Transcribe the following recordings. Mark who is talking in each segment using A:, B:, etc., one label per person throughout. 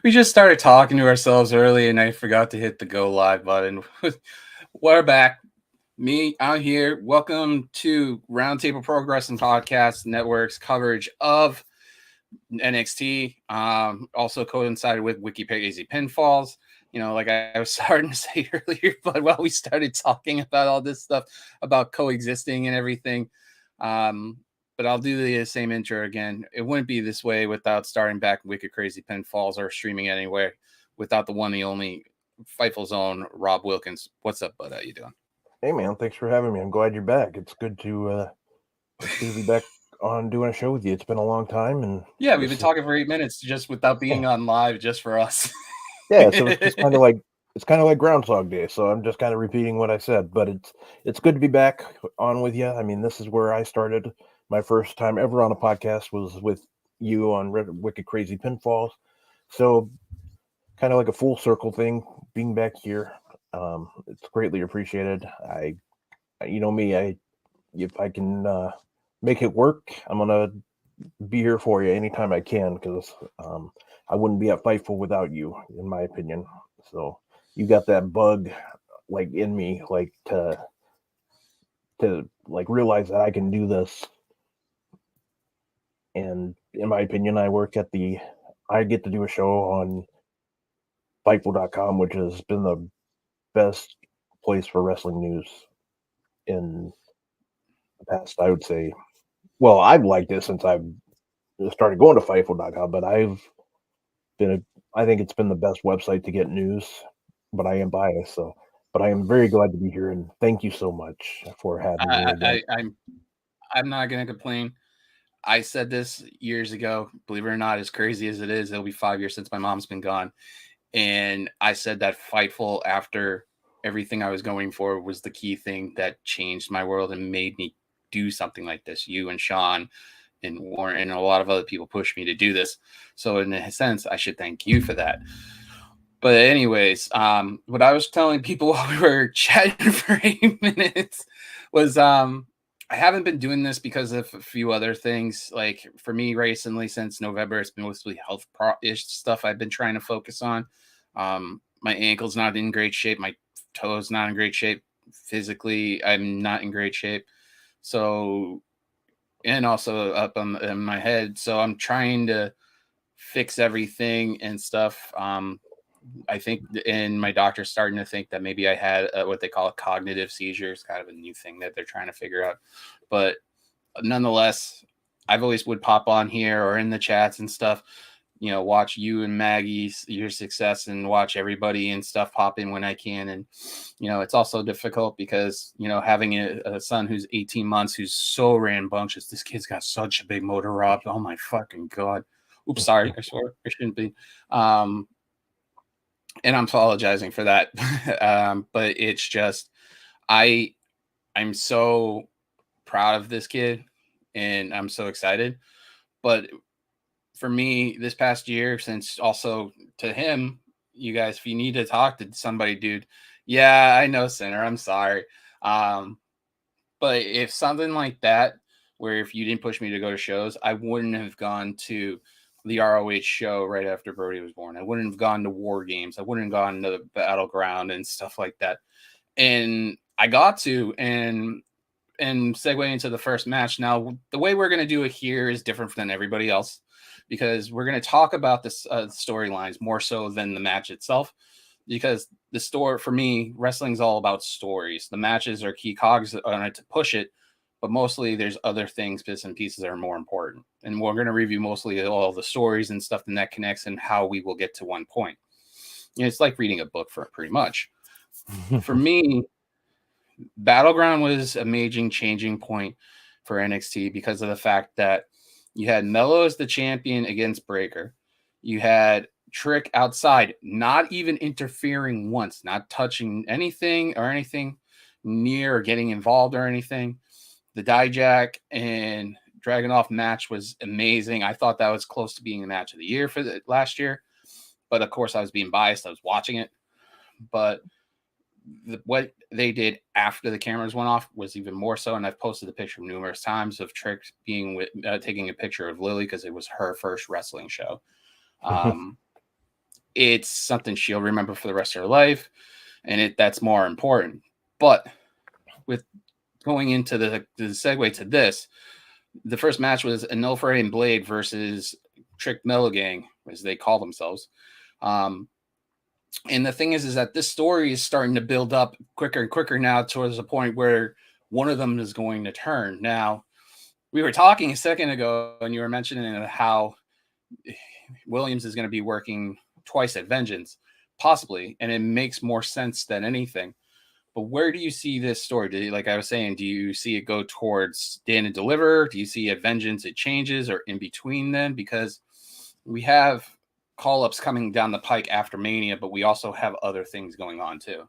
A: We just started talking to ourselves early and I forgot to hit the go live button. We're back. Me out here. Welcome to Roundtable Progress and Podcast Network's coverage of NXT. Also coincided with Wikipedia pinfalls. Like I was starting to say earlier, but while we started talking about all this stuff about coexisting and everything, um, but I'll do the same intro again. It wouldn't be this way without starting back Wicked Crazy Pinfalls or streaming anywhere without the one, the only Fightful's own Rob Wilkins. What's up, bud? How you doing?
B: Hey man, thanks for having me. I'm glad you're back. It's good to be back on doing a show with you. It's been a long time, and
A: Yeah, we've
B: this
A: been
B: is
A: talking for 8 minutes just without
B: yeah,
A: being on live just for us.
B: yeah. So it's just kind of like Groundhog Day. So I'm just kind of repeating what I said, but it's good to be back on with you. I mean, this is where I started. My first time ever on a podcast was with you on Wicked Crazy Pinfalls. So kind of like a full circle thing, being back here. It's greatly appreciated. You know me, if I can make it work, I'm gonna be here for you anytime I can because I wouldn't be at Fightful without you, in my opinion. So you got that bug like in me, like to like realize that I can do this. And in my opinion, I get to do a show on Fightful.com, which has been the best place for wrestling news in the past. I would say. Well, I've liked it since I've started going to Fightful.com, but I think it's been the best website to get news, but I am biased, but I am very glad to be here and thank you so much for having me
A: I,
B: again.
A: I, I'm not gonna complain. I said this years ago. Believe it or not, as crazy as it is, it'll be 5 years since my mom's been gone. And I said that Fightful, after everything I was going for, was the key thing that changed my world and made me do something like this. You and Sean and Warren and a lot of other people pushed me to do this. So in a sense, I should thank you for that. But anyways, what I was telling people while we were chatting for 8 minutes was I haven't been doing this because of a few other things. Like for me recently, since November, it's been mostly health ish stuff I've been trying to focus on. My ankle's not in great shape. My toes not in great shape. Physically, I'm not in great shape. So, and also up in my head. So I'm trying to fix everything and stuff. I think, and my doctor's starting to think that maybe I had what they call a cognitive seizure. It's kind of a new thing that they're trying to figure out. But nonetheless, I've always would pop on here or in the chats and stuff, watch you and Maggie's your success and watch everybody and stuff pop in when I can. And, it's also difficult because, having a son who's 18 months, who's so rambunctious, this kid's got such a big motor, Rob. Oh my fucking God. Oops, sorry. I swear I shouldn't be. And I'm apologizing for that. But it's just, I, I'm so proud of this kid and I'm so excited. But for me, this past year, since also to him, you guys, if you need to talk to somebody, dude, yeah, I know, Sinner, I'm sorry. Um, but if something like that, where if you didn't push me to go to shows, I wouldn't have gone to the ROH show right after Brody was born. I wouldn't have gone to War Games. I wouldn't have gone to the Battleground and stuff like that. And I got to, and segue into the first match. Now, the way we're going to do it here is different than everybody else because we're going to talk about this storylines more so than the match itself. Because the story for me, wrestling's all about stories. The matches are key cogs on it to push it, but mostly there's other things, bits and pieces that are more important. And we're going to review mostly all the stories and stuff that connects and how we will get to one point. It's like reading a book for pretty much. For me, Battleground was a major changing point for NXT because of the fact that you had Mello as the champion against Breaker. You had Trick outside, not even interfering once, not touching anything or anything near or getting involved or anything. The Dijak and Dragunov match was amazing. I thought that was close to being the match of the year for the last year. But of course, I was being biased. I was watching it. But what they did after the cameras went off was even more so. And I've posted the picture numerous times of Trick being with taking a picture of Lily because it was her first wrestling show. it's something she'll remember for the rest of her life, and that's more important. But with going into the segue to this, the first match was Anilfrey and Blade versus Trick Milligang, as they call themselves. And the thing is that this story is starting to build up quicker and quicker now towards the point where one of them is going to turn. Now, we were talking a second ago, and you were mentioning how Williams is going to be working twice at Vengeance, possibly, and it makes more sense than anything. But where do you see this story? Like I was saying, do you see it go towards Stand and Deliver? Do you see at Vengeance it changes, or in between then? Because we have call-ups coming down the pike after Mania, but we also have other things going on too.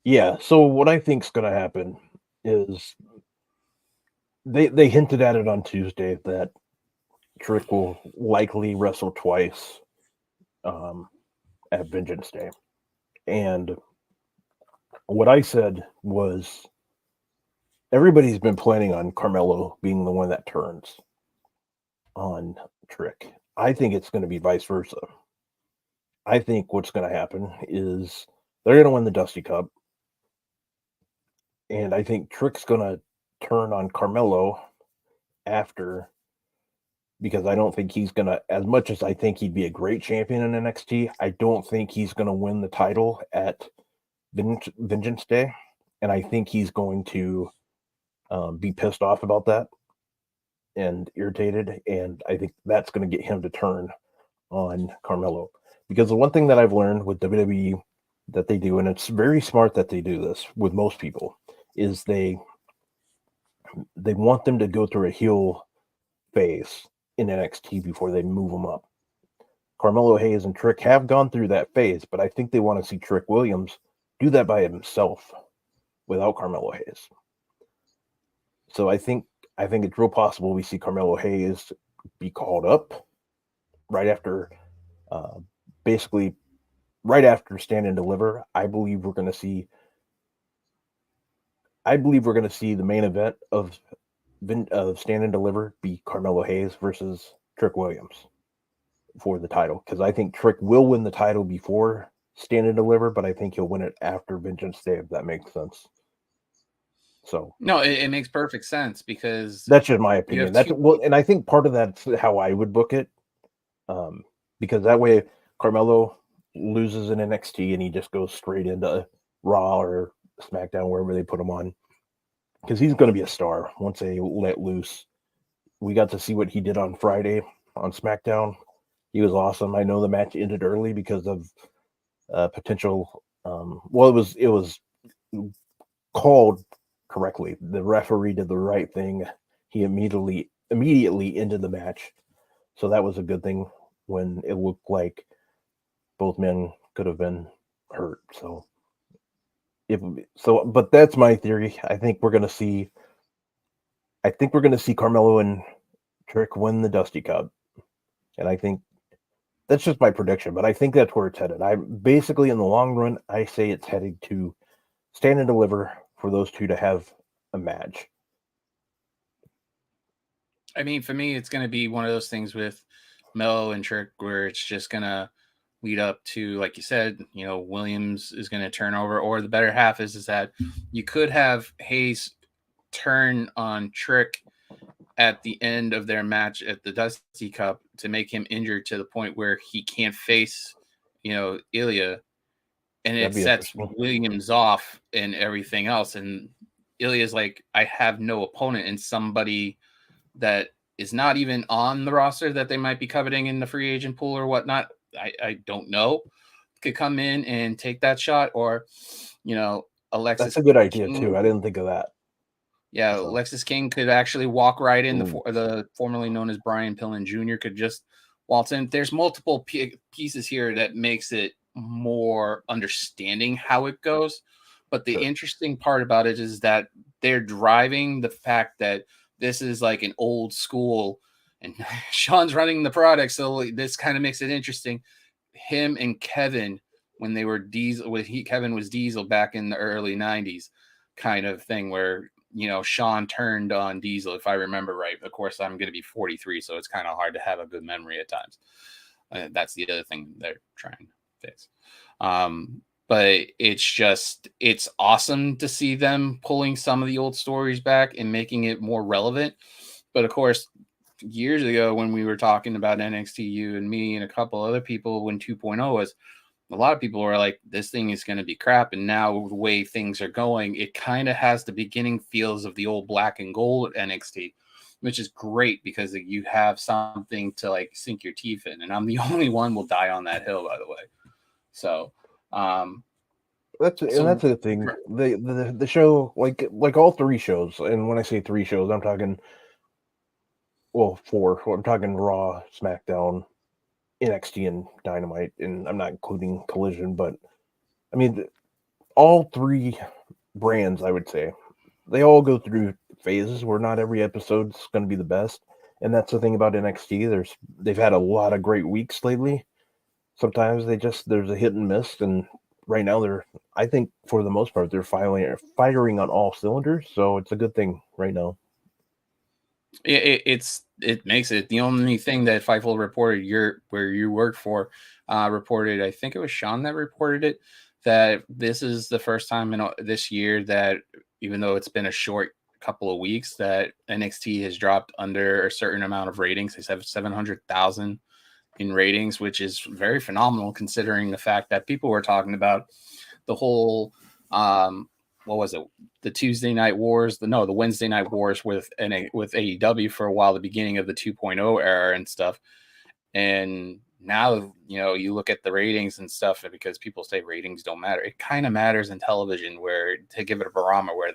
B: Yeah. So what I think is going to happen is they hinted at it on Tuesday that Trick will likely wrestle twice at Vengeance Day. And what I said was everybody's been planning on Carmelo being the one that turns on Trick. I think it's going to be vice versa. I think what's going to happen is they're going to win the Dusty Cup. And I think Trick's going to turn on Carmelo after, because I don't think he's going to, as much as I think he'd be a great champion in NXT, I don't think he's going to win the title at Vengeance Day. And I think he's going to be pissed off about that and irritated. And I think that's going to get him to turn on Carmelo. Because the one thing that I've learned with WWE that they do, and it's very smart that they do this with most people, is they want them to go through a heel phase in NXT before they move them up. Carmelo Hayes and Trick have gone through that phase, but I think they want to see Trick Williams do that by himself without Carmelo Hayes. So I think it's real possible we see Carmelo Hayes be called up right after, basically right after Stand and Deliver. I believe we're going to see the main event of Stand and Deliver be Carmelo Hayes versus Trick Williams for the title, because I think Trick will win the title before Stand and Deliver, but I think he'll win it after Vengeance Day, if that makes sense. So
A: no, it makes perfect sense, because
B: that's just my opinion. And I think part of that's how I would book it, because that way Carmelo loses in NXT and he just goes straight into Raw or SmackDown, wherever they put him on, because he's going to be a star once they let loose. We got to see what he did on Friday on SmackDown. He was awesome. I know the match ended early because of potential. It was called correctly. The referee did the right thing. He immediately ended the match, so that was a good thing when it looked like both men could have been hurt. But that's my theory. I think we're going to see Carmelo and Trick win the Dusty Cup, and I think that's just my prediction. But I think that's where it's headed. I basically, in the long run, I say it's headed to Stand and Deliver for those two to have a match.
A: I mean, for me, it's going to be one of those things with Melo and Trick where it's just going to lead up to, like you said, Williams is going to turn over, or the better half is that you could have Hayes turn on Trick at the end of their match at the Dusty Cup to make him injured to the point where he can't face, Ilya, and it sets Williams off and everything else. And Ilya's like, I have no opponent, and somebody that is not even on the roster that they might be coveting in the free agent pool or whatnot, I don't know, could come in and take that shot. Or, Alexis.
B: That's a good idea too. I didn't think of that.
A: Yeah, so Alexis King could actually walk right in. The formerly known as Brian Pillman Jr. could just waltz in. There's multiple pieces here that makes it more understanding how it goes. But the interesting part about it is that they're driving the fact that this is like an old school, and Sean's running the product, so this kind of makes it interesting. Him and Kevin, when they were Diesel, Kevin was Diesel back in the early 90s kind of thing, where Sean turned on Diesel, if I remember right. Of course, I'm going to be 43, so it's kind of hard to have a good memory at times. That's the other thing they're trying to fix. But it's awesome to see them pulling some of the old stories back and making it more relevant. But of course, years ago when we were talking about NXT, you and me and a couple other people, when 2.0 was, a lot of people were like, this thing is going to be crap. And now the way things are going, it kind of has the beginning feels of the old black and gold NXT, which is great because you have something to like sink your teeth in. And I'm the only one will die on that hill, by the way. So,
B: that's the thing. The show, like all three shows, and when I say three shows, I'm talking, well, four. I'm talking Raw, SmackDown, NXT, and Dynamite, and I'm not including Collision, but I mean, all three brands, I would say, they all go through phases where not every episode's going to be the best, and that's the thing about NXT. They've had a lot of great weeks lately. Sometimes there's a hit and miss, and right now I think for the most part they're firing on all cylinders, so it's a good thing right now.
A: It makes it the only thing that Fightful reported where you work for reported. I think it was Sean that reported it, that this is the first time in this year that, even though it's been a short couple of weeks, that NXT has dropped under a certain amount of ratings. They have 700,000 in ratings, which is very phenomenal considering the fact that people were talking about the whole what was it, the Tuesday Night Wars, the Wednesday Night Wars with AEW for a while, the beginning of the 2.0 era and stuff. And now, you look at the ratings and stuff, because people say ratings don't matter. It kind of matters in television, where to give it a barometer where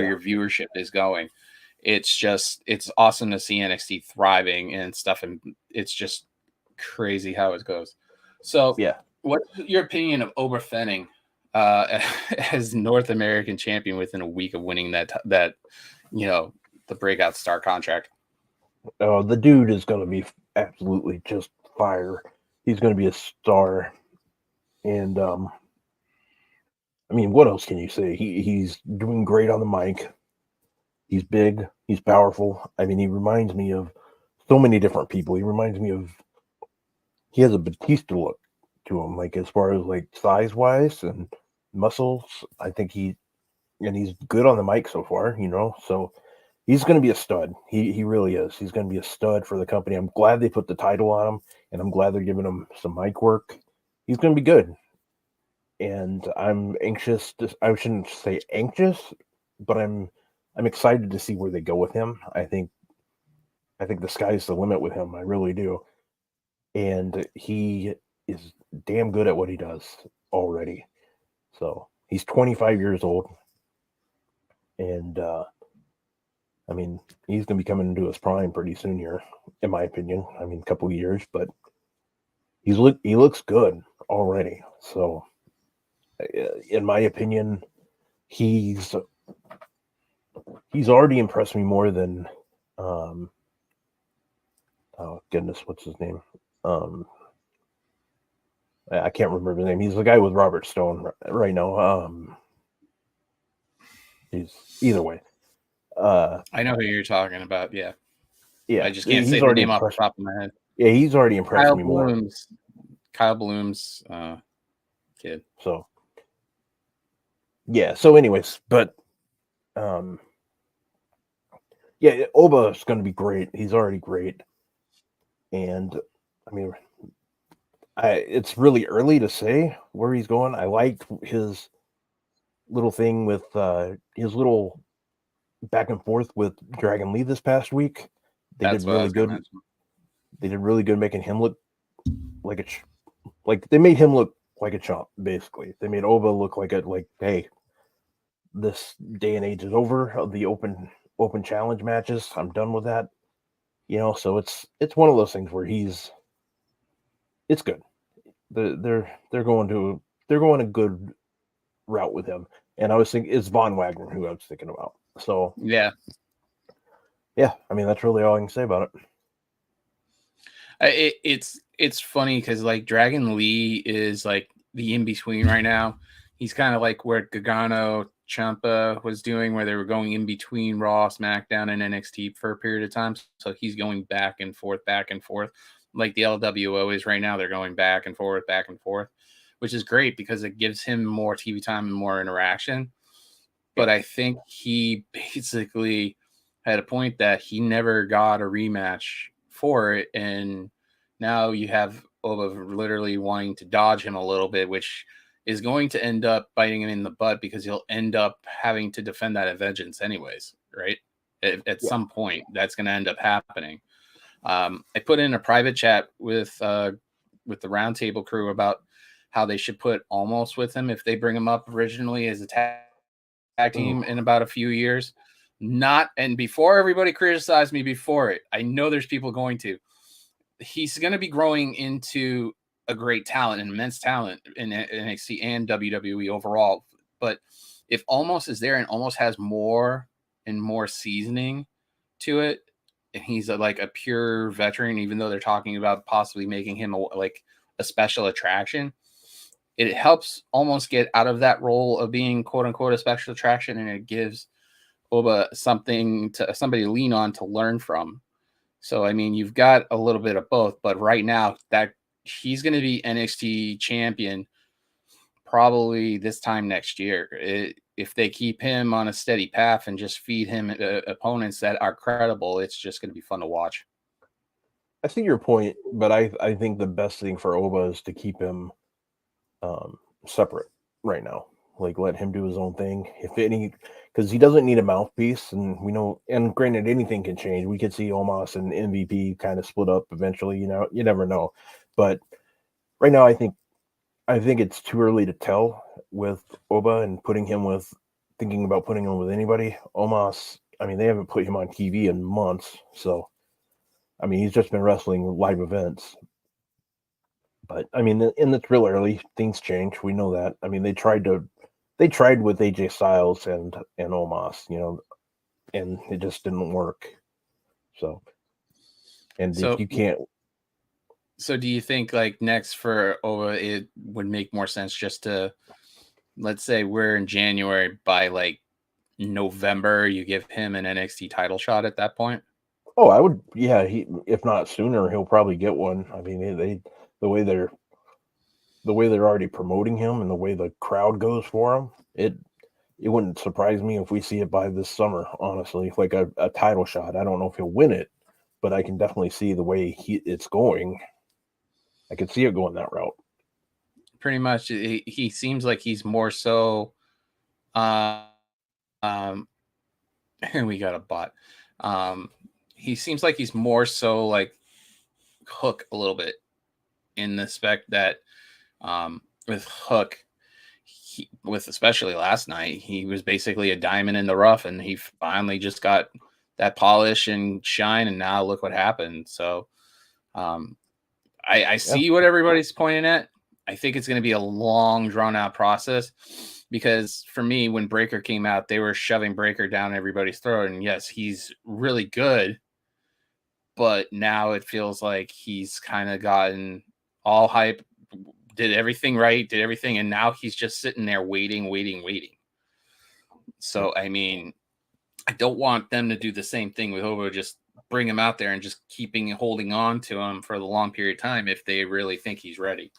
A: your viewership is going. It's awesome to see NXT thriving and stuff, and it's just crazy how it goes. So,
B: yeah,
A: what's your opinion of Oberfenning as North American champion within a week of winning that the breakout star contract?
B: The dude is going to be absolutely just fire. He's going to be a star, and I mean, what else can you say? He's doing great on the mic. He's big. He's powerful. I mean, he reminds me of so many different people. He reminds me of. He has a Batista look to him, like as far as like size wise and muscles. I think he's good on the mic so far. So he's going to be a stud. He really is. He's going to be a stud for the company. I'm glad they put the title on him, and I'm glad they're giving him some mic work. He's going to be good. And I'm anxious. I shouldn't say anxious, but I'm excited to see where they go with him. I think the sky's the limit with him. I really do. And he is damn good at what he does already. So he's 25 years old, and I mean, he's going to be coming into his prime pretty soon here, in my opinion. I mean, a couple of years, but he looks good already. So, in my opinion, he's already impressed me more than, oh goodness, what's his name? I can't remember his name. He's the guy with Robert Stone right now. He's either way.
A: I know who you're talking about. Yeah. I just can't say
B: he's
A: the name off the top of my head.
B: Yeah, he's already impressed me more.
A: Kyle Bloom's kid.
B: So, yeah. So, anyways, but yeah, Oba's going to be great. He's already great, and I mean, it's really early to say where he's going. I liked his little thing with his little back and forth with Dragon Lee this past week. They did really good. They did really good making him look like they made him look like a chump. Basically, they made Oba look like hey, this day and age is over of the open challenge matches. I'm done with that. So it's one of those things where it's good. They're going a good route with him. And I was thinking it's Von Wagner who I was thinking about. So yeah. I mean, that's really all I can say about
A: it. It's funny because like Dragon Lee is like the in between right now. He's kind of like where Gargano Ciampa was doing, where they were going in between Raw, SmackDown, and NXT for a period of time. So he's going back and forth. like the LWO is right now. They're going back and forth, which is great because it gives him more TV time and more interaction. But I think he basically had a point that he never got a rematch for it. And now you have Oba literally wanting to dodge him a little bit, which is going to end up biting him in the butt because he'll end up having to defend that vengeance anyways, right? At some point, that's going to end up happening. I put in a private chat with the Roundtable crew about how they should put Almost with him if they bring him up originally as a tag team in about a few years. And before everybody criticized me before it, I know there's people going to. He's going to be growing into a great talent, an immense talent in NXT and WWE overall. But if Almost is there and Almost has more and more seasoning to it, and he's like a pure veteran, even though they're talking about possibly making him a special attraction, it helps Almost get out of that role of being quote unquote a special attraction, and it gives Oba somebody to lean on to learn from. So I mean, you've got a little bit of both, but right now that he's going to be NXT champion probably this time next year. If they keep him on a steady path and just feed him opponents that are credible, it's just going to be fun to watch.
B: I see your point, but I think the best thing for Oba is to keep him separate right now. Like, let him do his own thing. If any, because he doesn't need a mouthpiece, and we know. And granted, anything can change. We could see Omos and MVP kind of split up eventually. You know, you never know. But right now, I think it's too early to tell with Oba and thinking about putting him with anybody. Omos, I mean, they haven't put him on TV in months, so I mean, he's just been wrestling live events. But I mean, and it's real early. Things change. We know that. I mean, they tried with AJ Styles and Omos, you know, and it just didn't work. So, and if you can't.
A: So do you think like next for Oba, it would make more sense just to, let's say we're in January, by like November, you give him an NXT title shot at that point?
B: Oh, I would. Yeah, if not sooner, he'll probably get one. I mean, the way they're already promoting him and the way the crowd goes for him, it wouldn't surprise me if we see it by this summer. Honestly, like a title shot. I don't know if he'll win it, but I can definitely see the way it's going. I can see it going that route.
A: Pretty much, he seems like he's more so. And we got a bot. He seems like he's more so like Hook a little bit in the spec that with Hook, with especially last night, he was basically a diamond in the rough, and he finally just got that polish and shine, and now look what happened. So I see what everybody's pointing at. I think it's going to be a long, drawn out process because for me, when Breaker came out, they were shoving Breaker down everybody's throat. And yes, he's really good, but now it feels like he's kind of gotten all hype, did everything right, did everything, and now he's just sitting there waiting. So, I mean, I don't want them to do the same thing with Oba, just bring him out there and just holding on to him for the long period of time if they really think he's ready.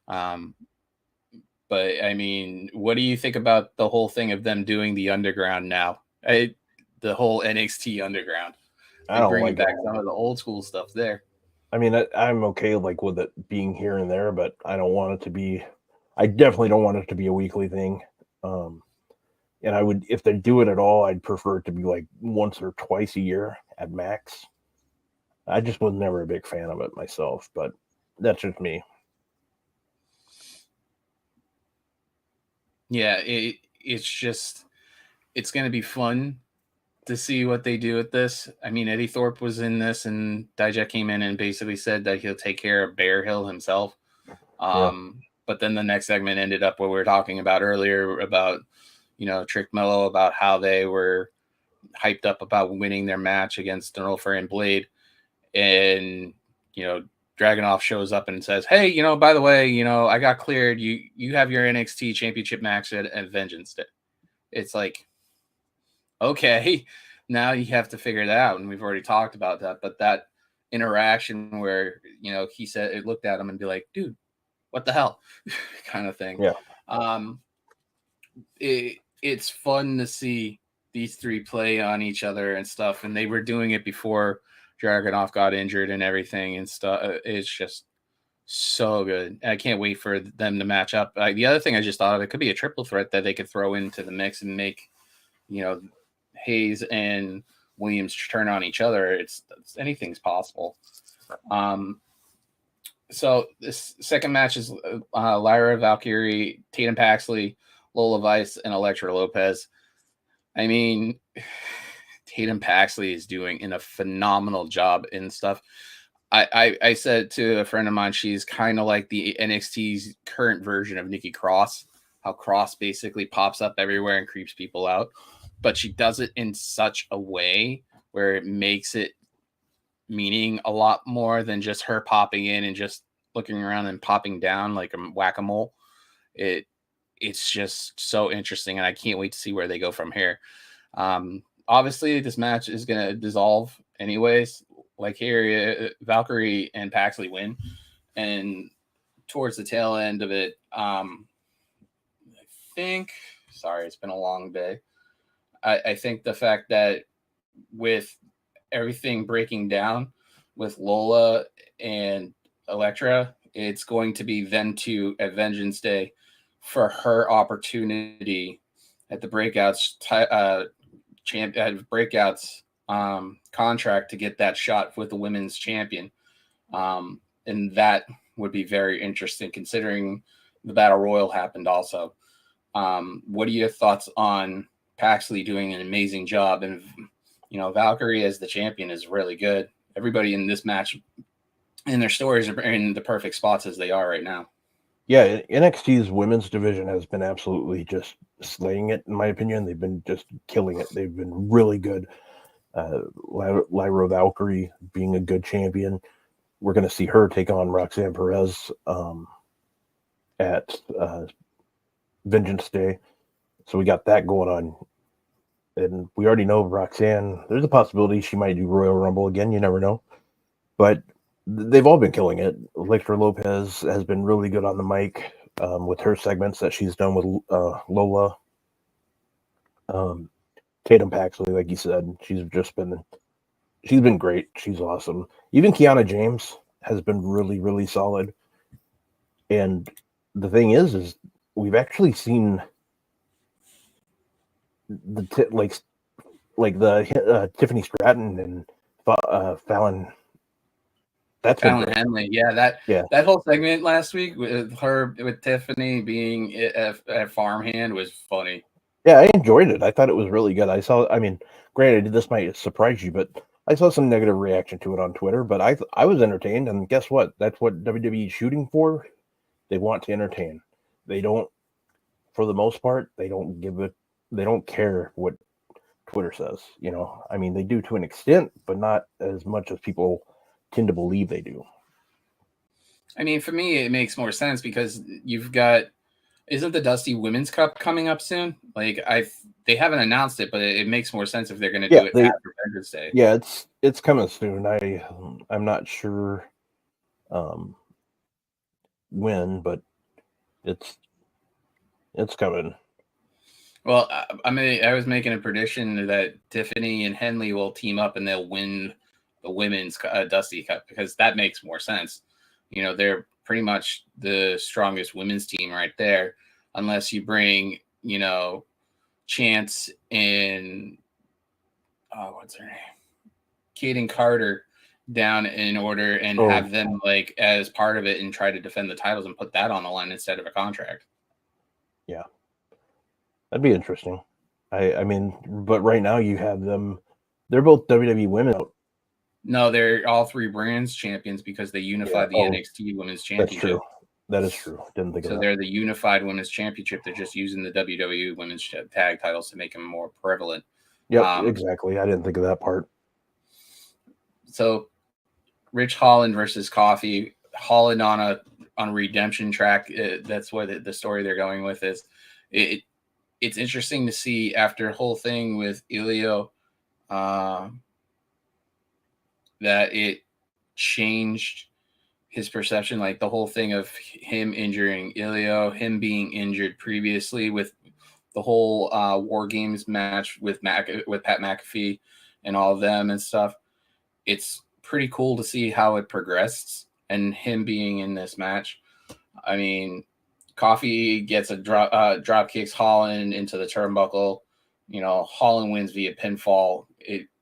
A: But I mean, what do you think about the whole thing of them doing the underground now? The whole NXT underground.
B: I don't
A: bringing
B: like
A: back some of the old school stuff there.
B: I mean, I'm okay like with it being here and there, but I don't want it to be. I definitely don't want it to be a weekly thing. And I would, if they do it at all, I'd prefer it to be like once or twice a year at max. I just was never a big fan of it myself, but that's just me.
A: Yeah, it's going to be fun to see what they do with this. I mean, Eddie Thorpe was in this, and Dijak came in and basically said that he'll take care of Bear Hill himself. But then the next segment ended up what we were talking about earlier about, Trick Mello, about how they were hyped up about winning their match against Donolfer and Blade. And, Dragunov shows up and says, hey, by the way, I got cleared. You have your NXT championship match at Vengeance Day. It's like, okay, now you have to figure that out. And we've already talked about that. But that interaction where, he said it looked at him and be like, dude, what the hell? kind of thing.
B: Yeah.
A: It's fun to see these three play on each other and stuff. And they were doing it before Dragunov got injured and everything and stuff. It's just so good. I can't wait for them to match up. The other thing I just thought of, it could be a triple threat that they could throw into the mix and make, Hayes and Williams turn on each other. It's anything's possible. So this second match is Lyra Valkyrie, Tatum Paxley, Lola Vice, and Elektra Lopez. I mean, Tatum Paxley is doing a phenomenal job in stuff. I said to a friend of mine, she's kind of like the NXT's current version of Nikki Cross, how Cross basically pops up everywhere and creeps people out. But she does it in such a way where it makes it meaning a lot more than just her popping in and just looking around and popping down like a whack-a-mole. It's just so interesting, and I can't wait to see where they go from here. Obviously, this match is going to dissolve anyways. Like here, Valkyrie and Paxley win, and towards the tail end of it, I think, sorry, it's been a long day. I think the fact that with everything breaking down with Lola and Elektra, it's going to be them two at Vengeance Day for her opportunity at the Breakouts contract to get that shot with the women's champion. And that would be very interesting considering the Battle Royal happened also. What are your thoughts on Paxley doing an amazing job? And, Valkyrie as the champion is really good. Everybody in this match and their stories are in the perfect spots as they are right now.
B: Yeah, NXT's women's division has been absolutely just slaying it, in my opinion. They've been just killing it. They've been really good. Lyra Valkyrie being a good champion. We're going to see her take on Roxanne Perez at Vengeance Day. So we got that going on. And we already know Roxanne, there's a possibility she might do Royal Rumble again. You never know. But they've all been killing it. Elektra Lopez has been really good on the mic with her segments that she's done with Lola. Tatum Paxley, like you said, she's been great. She's awesome. Even Kiana James has been really, really solid. And the thing is we've actually seen the Tiffany Stratton and Fallon. That's
A: Fallon Henley. That whole segment last week with Tiffany being a farmhand was funny.
B: Yeah, I enjoyed it. I thought it was really good. Granted, this might surprise you, but I saw some negative reaction to it on Twitter, but I was entertained, and guess what? That's what WWE is shooting for. They want to entertain. They don't, for the most part, they don't care what Twitter says. They do to an extent, but not as much as people tend to believe they do.
A: For me, it makes more sense because isn't the Dusty Women's Cup coming up soon? They haven't announced it, but it makes more sense if they're going to do it after Veterans Day.
B: Yeah, it's coming soon. I'm not sure when, but it's coming.
A: Well, I was making a prediction that Tiffany and Henley will team up and they'll win the Women's Dusty Cup because that makes more sense. They're pretty much the strongest women's team right there, unless you bring, Chance and what's her name? Kaden Carter down in order and have them as part of it and try to defend the titles and put that on the line instead of a contract.
B: Yeah. That'd be interesting. But right now you have them. They're both WWE women.
A: No, they're all three brands champions because they unified the NXT Women's Championship.
B: That's true. That is true. Didn't think of that.
A: So they're the unified Women's Championship. They're just using the WWE Women's Tag titles to make them more prevalent.
B: Yep, exactly. I didn't think of that part.
A: So, Rich Holland versus Coffee. Holland on a redemption track. That's what the story they're going with is. It's interesting to see after the whole thing with Elio that changed his perception. Like the whole thing of him injuring Ilio, him being injured previously with the whole War Games match with Pat McAfee and all of them and stuff. It's pretty cool to see how it progressed and him being in this match. I mean, Coffee gets a drop kicks Holland into the turnbuckle. You know, Holland wins via pinfall.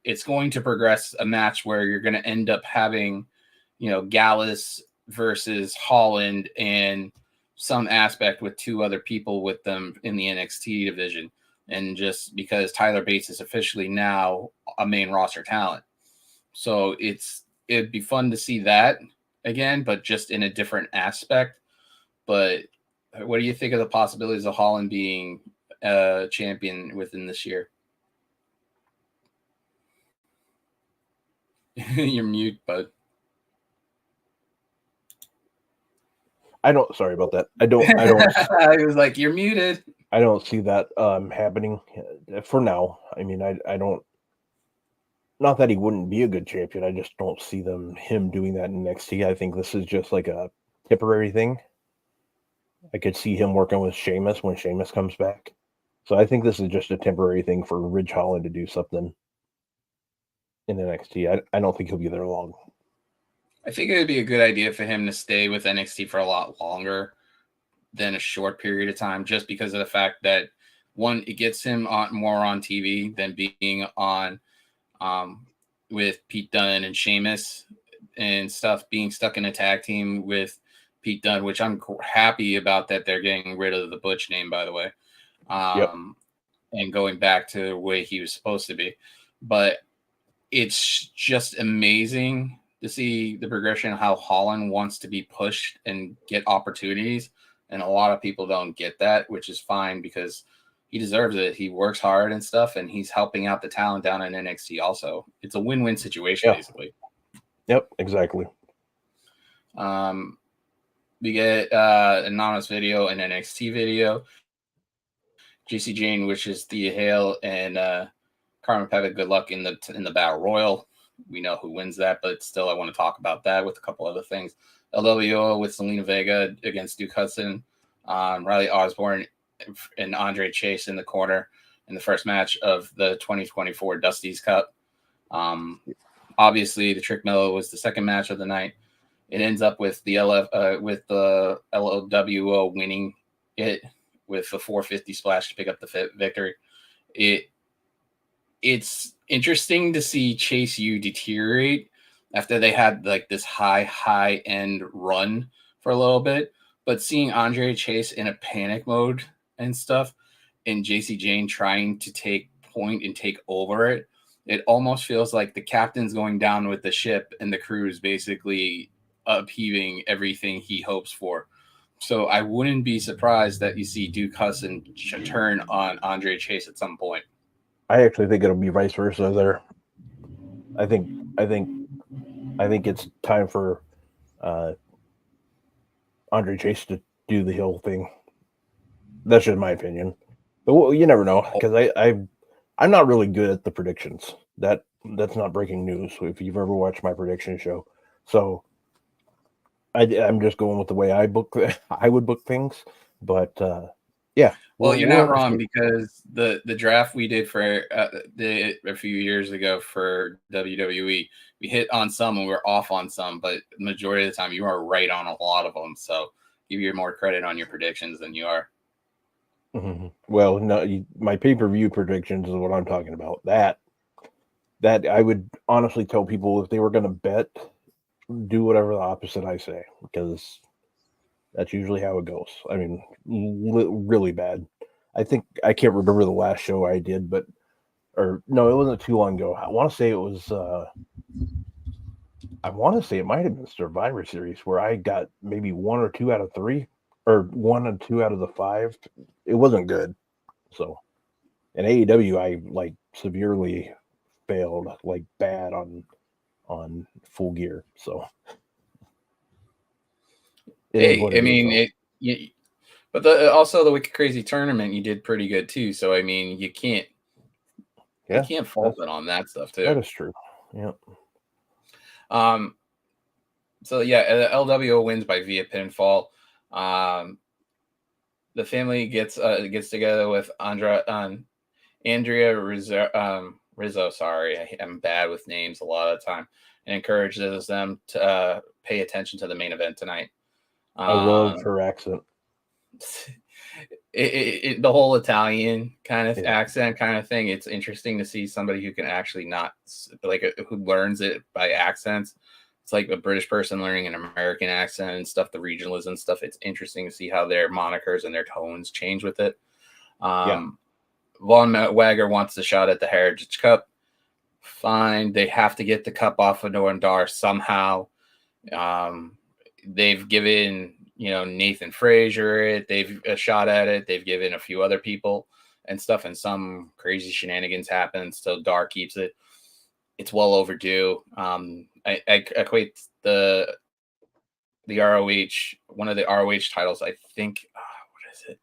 A: It's going to progress a match where you're going to end up having, you know, Gallus versus Holland and some aspect with two other people with them in the NXT division. And just because Tyler Bates is officially now a main roster talent. So it'd be fun to see that again, but just in a different aspect. But what do you think of the possibilities of Holland being a champion within this year? You're mute, bud.
B: Sorry about that. I don't
A: I was like, you're muted.
B: I don't see that happening for now. I mean, I don't, not that he wouldn't be a good champion. I just don't see him doing that in NXT. I think this is just like a temporary thing. I could see him working with Sheamus when Sheamus comes back. So I think this is just a temporary thing for Ridge Holland to do something in NXT. I don't think he'll be there long.
A: I think it would be a good idea for him to stay with NXT for a lot longer than a short period of time, just because of the fact that, one, it gets him more on TV than being on with Pete Dunne and Sheamus and stuff, being stuck in a tag team with Pete Dunne, which I'm happy about that they're getting rid of the Butch name, by the way, and going back to the way he was supposed to be. But it's just amazing to see the progression of how Holland wants to be pushed and get opportunities. And a lot of people don't get that, which is fine because he deserves it. He works hard and stuff, and he's helping out the talent down in NXT also. It's a win-win situation, basically.
B: Yep, exactly.
A: We get an anonymous video and NXT video. JC Jane wishes Thea Hale and Carmen Peva good luck in the Battle Royal. We know who wins that, but still I want to talk about that with a couple other things. LWO with Selena Vega against Duke Hudson, Riley Osborne and Andre Chase in the corner in the first match of the 2024 Dusty's Cup. Obviously, the Trick Mellow was the second match of the night. It ends up with the LWO winning it with a 450 splash to pick up the victory. It's interesting to see Chase U deteriorate after they had like this high end run for a little bit, but seeing Andre Chase in a panic mode and stuff, and JC Jane trying to take point and take over it, it almost feels like the captain's going down with the ship and the crew is basically upheaving everything he hopes for. So I wouldn't be surprised that you see Duke Hudson turn on Andre Chase at some point.
B: I actually think it'll be vice versa there. I think it's time for Andre Chase to do the heel thing. That's just my opinion, but you never know because I'm not really good at the predictions. That's not breaking news if you've ever watched my prediction show. So I'm just going with the way I would book things. But yeah.
A: Well, you're not wrong because the draft we did for a few years ago for WWE, we hit on some and we're off on some, but the majority of the time you are right on a lot of them. So give you more credit on your predictions than you are.
B: Mm-hmm. Well, no, my pay-per-view predictions is what I'm talking about. That I would honestly tell people if they were going to bet, do whatever the opposite I say, because that's usually how it goes. I mean, really bad. I think I can't remember the last show I did, but it wasn't too long ago. I want to say it was. I want to say it might have been Survivor Series where I got maybe 1 or 2 out of 3, or 1 and 2 out of the 5. It wasn't good. So, in AEW, I like severely failed, like bad on Full Gear. So.
A: But also the Wicked Crazy tournament, you did pretty good too. So I mean, you can't fault it on that stuff too.
B: That is true. Yeah.
A: So yeah, LWO wins by via pinfall. The family gets together with Andrea Rizzo. Sorry, I am bad with names a lot of the time, and encourages them to pay attention to the main event tonight.
B: I love her accent.
A: The whole Italian kind of
B: Yeah.
A: accent kind of thing. It's interesting to see somebody who can actually not like who learns it by accents. It's like a British person learning an American accent and stuff, the regionalism stuff. It's interesting to see how their monikers and their tones change with it. Von Wagner wants a shot at the Heritage Cup. Fine. They have to get the cup off of Noam Dar somehow. They've given, Nathan Frazier it. They've a shot at it. They've given a few other people and stuff, and some crazy shenanigans happen. So Dar keeps it. It's well overdue. I equate the ROH, one of the ROH titles. I think what is it?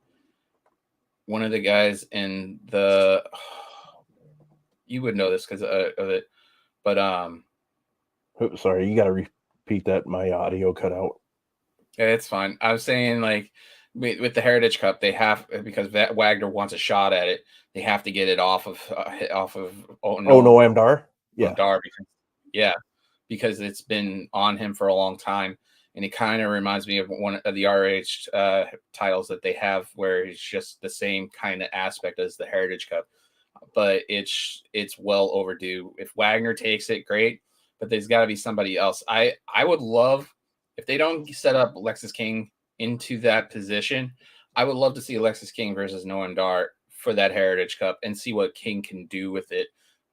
A: One of the guys in the you would know this because of it, but
B: sorry, you got to repeat that. My audio cut out.
A: Yeah, it's fine. I was saying like with the Heritage Cup, they have because Wagner wants a shot at it. They have to get it off of
B: Noam Dar. Yeah,
A: Dar because it's been on him for a long time, and it kind of reminds me of one of the RH titles that they have, where it's just the same kind of aspect as the Heritage Cup, but it's well overdue. If Wagner takes it, great, but there's got to be somebody else. I would love if they don't set up Alexis King into that position. I would love to see Alexis King versus Noam Dar for that Heritage Cup and see what King can do with it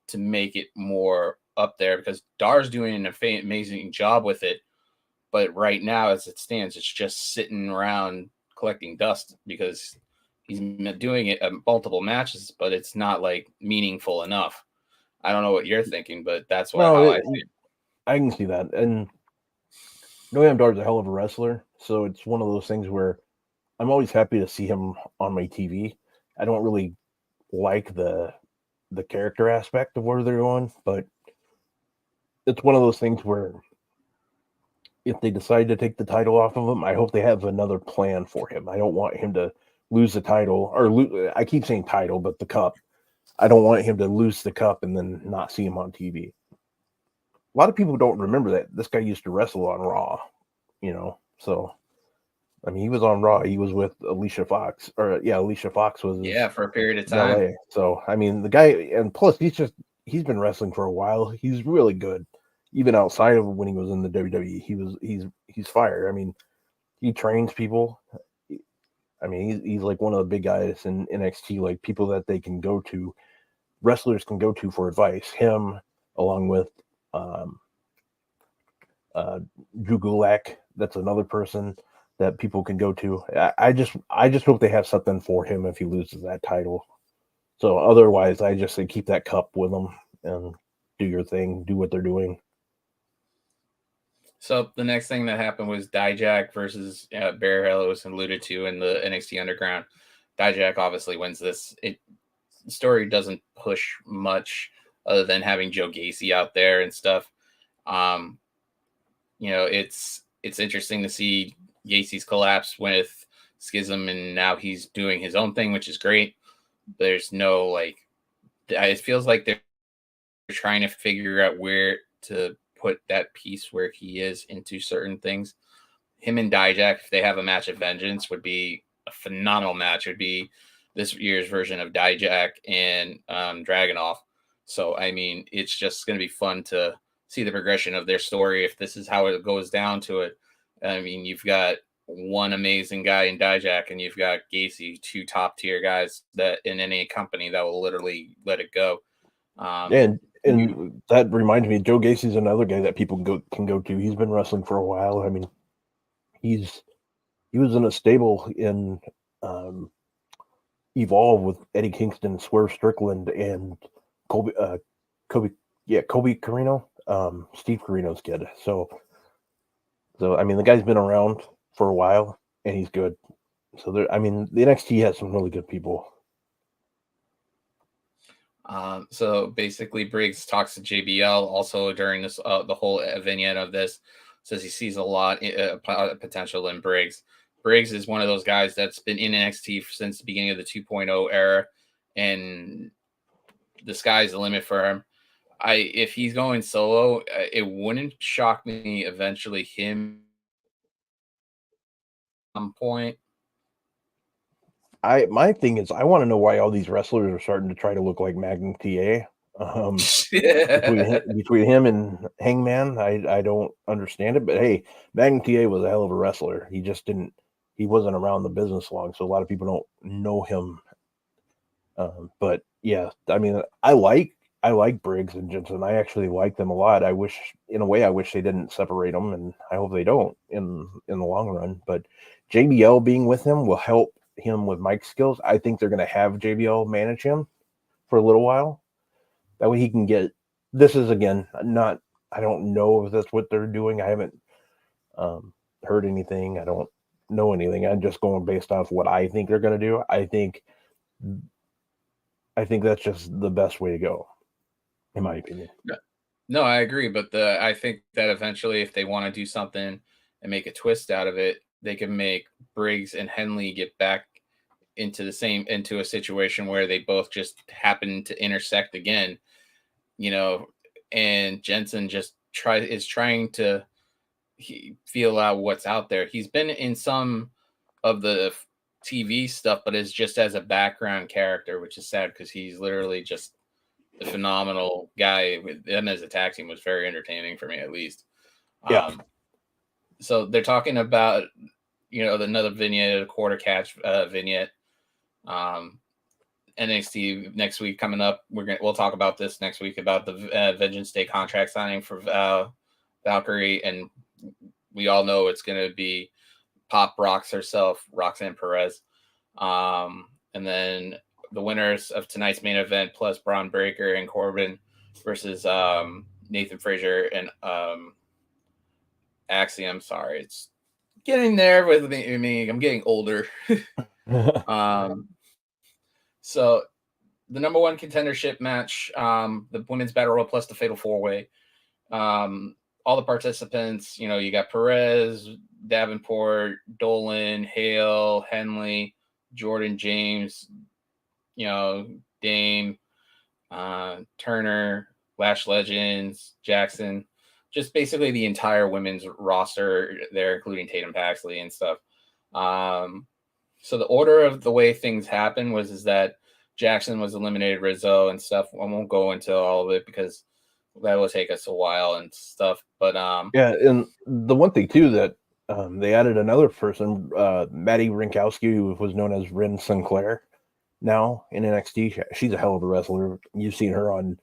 A: to make it more up there, because Dar's doing an amazing job with it. But right now, as it stands, it's just sitting around collecting dust because he's doing it at multiple matches, but it's not like meaningful enough. I don't know what you're thinking, but that's how I see it.
B: I can see that. And Noam Dar's a hell of a wrestler, so it's one of those things where I'm always happy to see him on my TV. I don't really like the character aspect of where they're going, but it's one of those things where if they decide to take the title off of him, I hope they have another plan for him. I don't want him to lose the title, or I keep saying title, but the cup. I don't want him to lose the cup and then not see him on TV. A lot of people don't remember that this guy used to wrestle on Raw, so I mean, he was on Raw. He was with Alicia Fox, Alicia Fox was
A: for a period of time.
B: LA. So I mean, the guy, and plus he's been wrestling for a while. He's really good, even outside of when he was in the WWE. He's fire. I mean, he trains people. I mean, he's like one of the big guys in NXT, like people that they can go to, wrestlers can go to for advice. Him, along with Drew Gulak, that's another person that people can go to. I just hope they have something for him if he loses that title. So otherwise, I just say keep that cup with them and do your thing, do what they're doing.
A: So the next thing that happened was Dijak versus Bear Hill, was alluded to in the NXT Underground. Dijak obviously wins this. The story doesn't push much other than having Joe Gacy out there and stuff. It's interesting to see Gacy's collapse with Schism, and now he's doing his own thing, which is great. There's no it feels like they're trying to figure out where to put that piece where he is into certain things. Him and Dijak, if they have a match of Vengeance, would be a phenomenal match. It would be this year's version of Dijak and Dragunov. So, I mean, it's just going to be fun to see the progression of their story if this is how it goes down to it. I mean, you've got one amazing guy in Dijak, and you've got Gacy, two top tier guys that in any company that will literally let it go.
B: And that reminds me, Joe Gacy's another guy that people can go to. He's been wrestling for a while. I mean, he was in a stable in Evolve with Eddie Kingston, Swerve Strickland, and Kobe Carino, Steve Carino's kid. So I mean, the guy's been around for a while, and he's good. So the NXT has some really good people.
A: So basically, Briggs talks to JBL also during this the whole vignette of this. says he sees a lot of potential in Briggs. Briggs is one of those guys that's been in NXT since the beginning of the 2.0 era, and the sky's the limit for him. If he's going solo, it wouldn't shock me eventually him at some point.
B: My thing is, I want to know why all these wrestlers are starting to try to look like Magnum TA. Between him and Hangman, I don't understand it. But hey, Magnum TA was a hell of a wrestler. He wasn't around the business long, so a lot of people don't know him. But yeah, I mean, I like Briggs and Jensen. I actually like them a lot. I wish they didn't separate them, and I hope they don't in the long run. But JBL being with him will help him with mic skills. I think they're going to have JBL manage him for a little while. That way he can get. This is again not. I don't know if that's what they're doing. I haven't heard anything. I don't know anything. I'm just going based off what I think they're going to do. I think that's just the best way to go, in my opinion.
A: No, I agree. But I think that eventually, if they want to do something and make a twist out of it, they can make Briggs and Henley get back into a situation where they both just happen to intersect again, and Jensen just is trying to feel out what's out there. He's been in some of the TV stuff, but is just as a background character, which is sad because he's literally just a phenomenal guy. With him as a tag team was very entertaining for me, at least.
B: Yeah.
A: So they're talking about, another vignette, a quarter catch vignette. NXT next week coming up. We'll talk about this next week about the Vengeance Day contract signing for Valkyrie, and we all know it's going to be Pop Rocks herself, Roxanne Perez, and then the winners of tonight's main event plus Braun Breaker and Corbin versus Nathan Frazier and Axiom. Sorry, it's getting there with me. I'm getting older. So the number one contendership match, the women's battle royal plus the fatal 4-way. All the participants, you got Perez, Davenport, Dolan, Hale, Henley, Jordan, James, Dame, Turner, Lash Legends, Jackson, just basically the entire women's roster there, including Tatum Paxley and stuff. So the order of the way things happened is that Jackson was eliminated, Rizzo and stuff. I won't go into all of it because that will take us a while and stuff. But
B: yeah, and the one thing too that they added another person, Maddie Rinkowski, who was known as Ren Sinclair, now in NXT. She's a hell of a wrestler. You've seen her on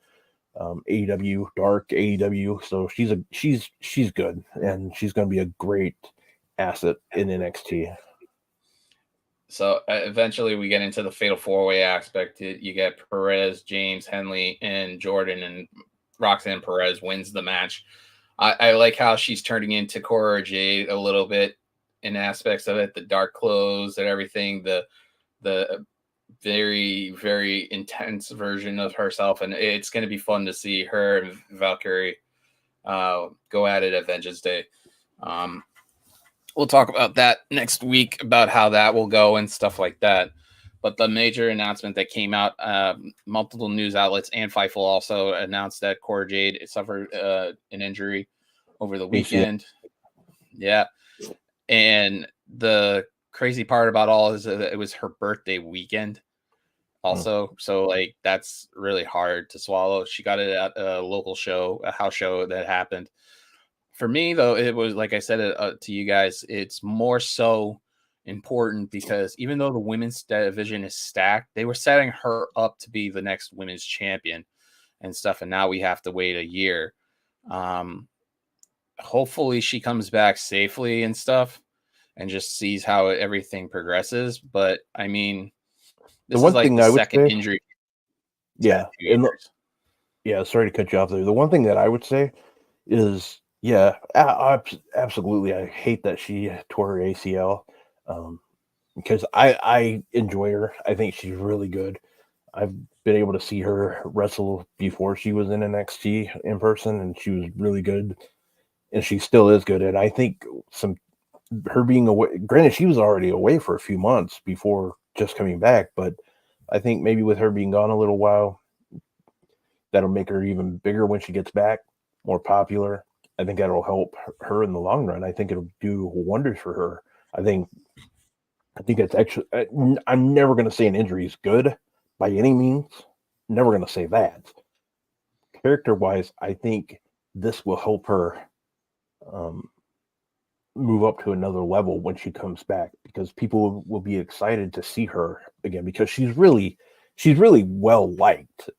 B: AEW, Dark AEW, so she's good, and she's going to be a great asset in NXT.
A: So eventually we get into the fatal 4-way aspect. You get Perez, James, Henley, and Jordan, and Roxanne Perez wins the match. I like how she's turning into Cora Jade a little bit in aspects of it, the dark clothes and everything, the very, very intense version of herself. And it's going to be fun to see her and Valkyrie go at it at Vengeance Day. We'll talk about that next week about how that will go and stuff like that. But the major announcement that came out, multiple news outlets and Fightful also announced that Cora Jade suffered an injury over the weekend. Yeah. And the crazy part about all is that it was her birthday weekend also. So that's really hard to swallow. She got it at a local show, a house show that happened. For me, though, it was, like I said to you guys, it's more so important because even though the women's division is stacked, they were setting her up to be the next women's champion and stuff. And now we have to wait a year. Hopefully she comes back safely and stuff and just sees how everything progresses. But I mean, this is like the second injury.
B: Yeah. Sorry to cut you off there. The one thing that I would say is, yeah, absolutely. I hate that she tore her ACL because I enjoy her. I think she's really good. I've been able to see her wrestle before she was in NXT in person, and she was really good. and she still is good. And I think her being away, granted, she was already away for a few months before just coming back, but I think maybe with her being gone a little while, that'll make her even bigger when she gets back, more popular. I think that'll help her in the long run. I think it'll do wonders for her. I think it's actually. I'm never going to say an injury is good by any means. Never going to say that. Character wise, I think this will help her move up to another level when she comes back, because people will be excited to see her again, because she's really well liked.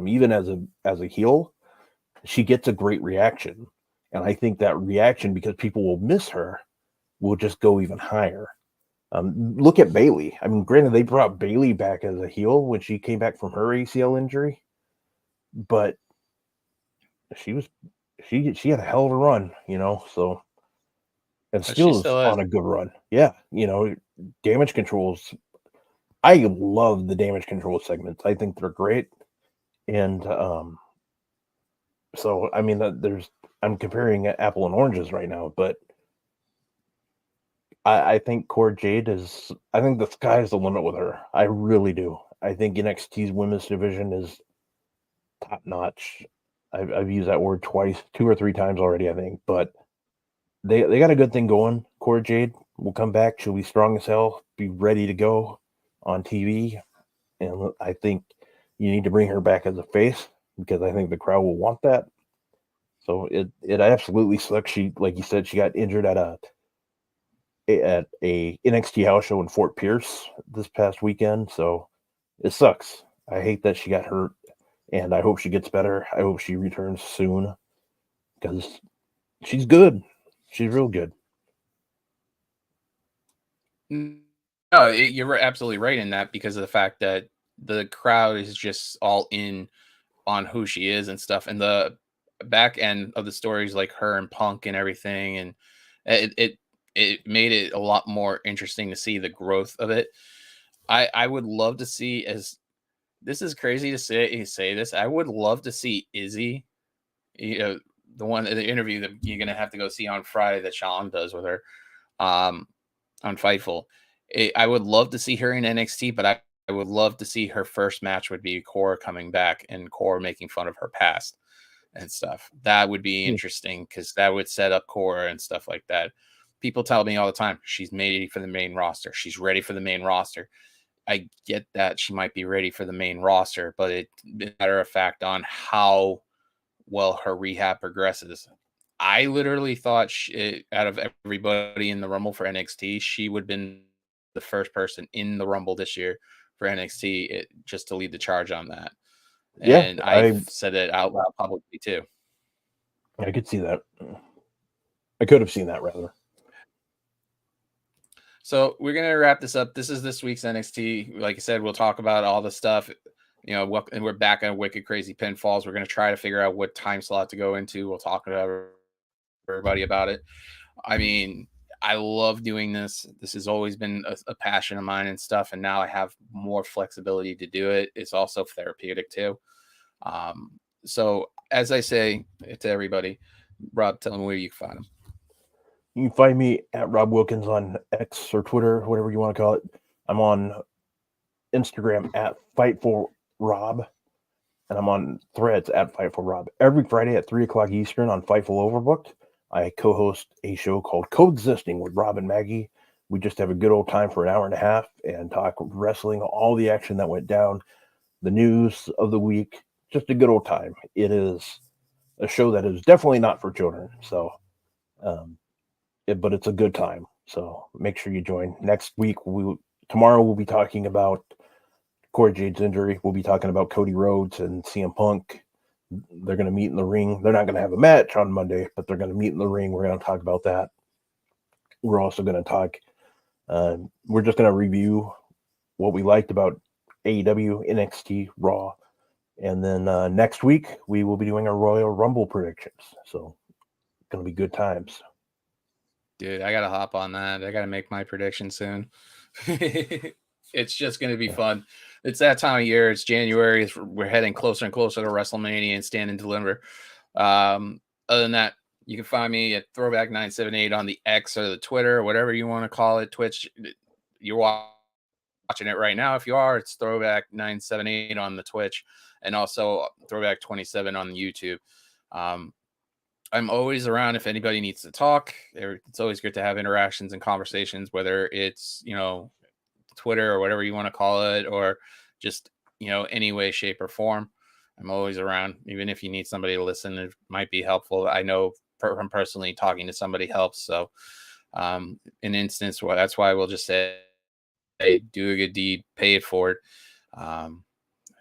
B: Even as a heel, she gets a great reaction, and I think that reaction, because people will miss her, will just go even higher. Look at Bayley. I mean, granted, they brought Bayley back as a heel when she came back from her ACL injury, but she had a hell of a run, so, and still is on a good run. Yeah, damage controls. I love the damage control segments. I think they're great. And so, I mean, I'm comparing apple and oranges right now, but I think Cora Jade I think the sky's the limit with her. I really do. I think NXT's women's division is top notch. I've used that word twice, 2 or 3 times already, I think, but they got a good thing going. Cora Jade will come back. She'll be strong as hell, be ready to go on TV. And I think you need to bring her back as a face, because I think the crowd will want that. So it absolutely sucks. She, like you said, she got injured at a NXT house show in Fort Pierce this past weekend. So it sucks. I hate that she got hurt, and I hope she gets better. I hope she returns soon, because she's good. She's real good.
A: No, you're absolutely right in that, because of the fact that the crowd is just all in on who she is and stuff, and the back end of the stories, like her and Punk and everything, and it made it a lot more interesting to see the growth of it. I would love to see, as this is crazy to say this, I would love to see Izzy, the interview that you're gonna have to go see on Friday that Sean does with her, on Fightful. I would love to see her in NXT, but I would love to see her first match would be Cora coming back and Cora making fun of her past and stuff. That would be interesting, because that would set up Cora and stuff like that. People tell me all the time, she's ready for the main roster. She's ready for the main roster. I get that she might be ready for the main roster, but it's a matter of fact on how well her rehab progresses. I literally thought out of everybody in the Rumble for NXT, she would have been the first person in the Rumble this year for NXT, just to lead the charge on that. And I've said it out loud publicly too.
B: I could see that. I could have seen that, rather.
A: So we're going to wrap this up. This is this week's NXT. Like I said, we'll talk about all the stuff, and we're back on Wicked Crazy Pinfalls. We're going to try to figure out what time slot to go into. We'll talk to everybody about it. I mean, I love doing this. This has always been a passion of mine and stuff. And now I have more flexibility to do it. It's also therapeutic too. So as I say to everybody, Rob, tell them where you can find them.
B: You can find me at Rob Wilkins on X or Twitter, whatever you want to call it. I'm on Instagram at FightfulRob, and I'm on Threads at FightfulRob. Every Friday at 3 o'clock Eastern on Fightful Overbooked, I co-host a show called Coexisting with Rob and Maggie. We just have a good old time for an hour and a half and talk wrestling, all the action that went down, the news of the week, just a good old time. It is a show that is definitely not for children, so but it's a good time. So make sure you join. Next week, tomorrow we'll be talking about Cora Jade's injury. We'll be talking about Cody Rhodes and CM Punk. They're going to meet in the ring. They're not going to have a match on Monday, but they're going to meet in the ring. We're going to talk about that. We're also going to talk. We're just going to review what we liked about AEW, NXT, Raw. And then next week, we will be doing our Royal Rumble predictions. So it's going to be good times.
A: Dude, I got to hop on that. I got to make my prediction soon. It's just going to be fun. It's that time of year. It's January. We're heading closer and closer to WrestleMania and Stand and Deliver. Other than that, You can find me at Throwback 978 on the X or the Twitter, or whatever you want to call it. Twitch, you're watching it right now. If you are, it's Throwback 978 on the Twitch, and also Throwback 27 on the YouTube. I'm always around if anybody needs to talk. It's always good to have interactions and conversations, whether it's, Twitter or whatever you want to call it, or just, any way, shape, or form. I'm always around, even if you need somebody to listen. It might be helpful. I know from personally talking to somebody helps. So, an instance, well, that's why we'll just say, hey, do a good deed, pay it forward.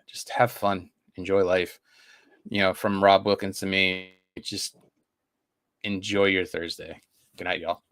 A: Just have fun, enjoy life. From Rob Wilkins to me, just enjoy your Thursday. Good night, y'all.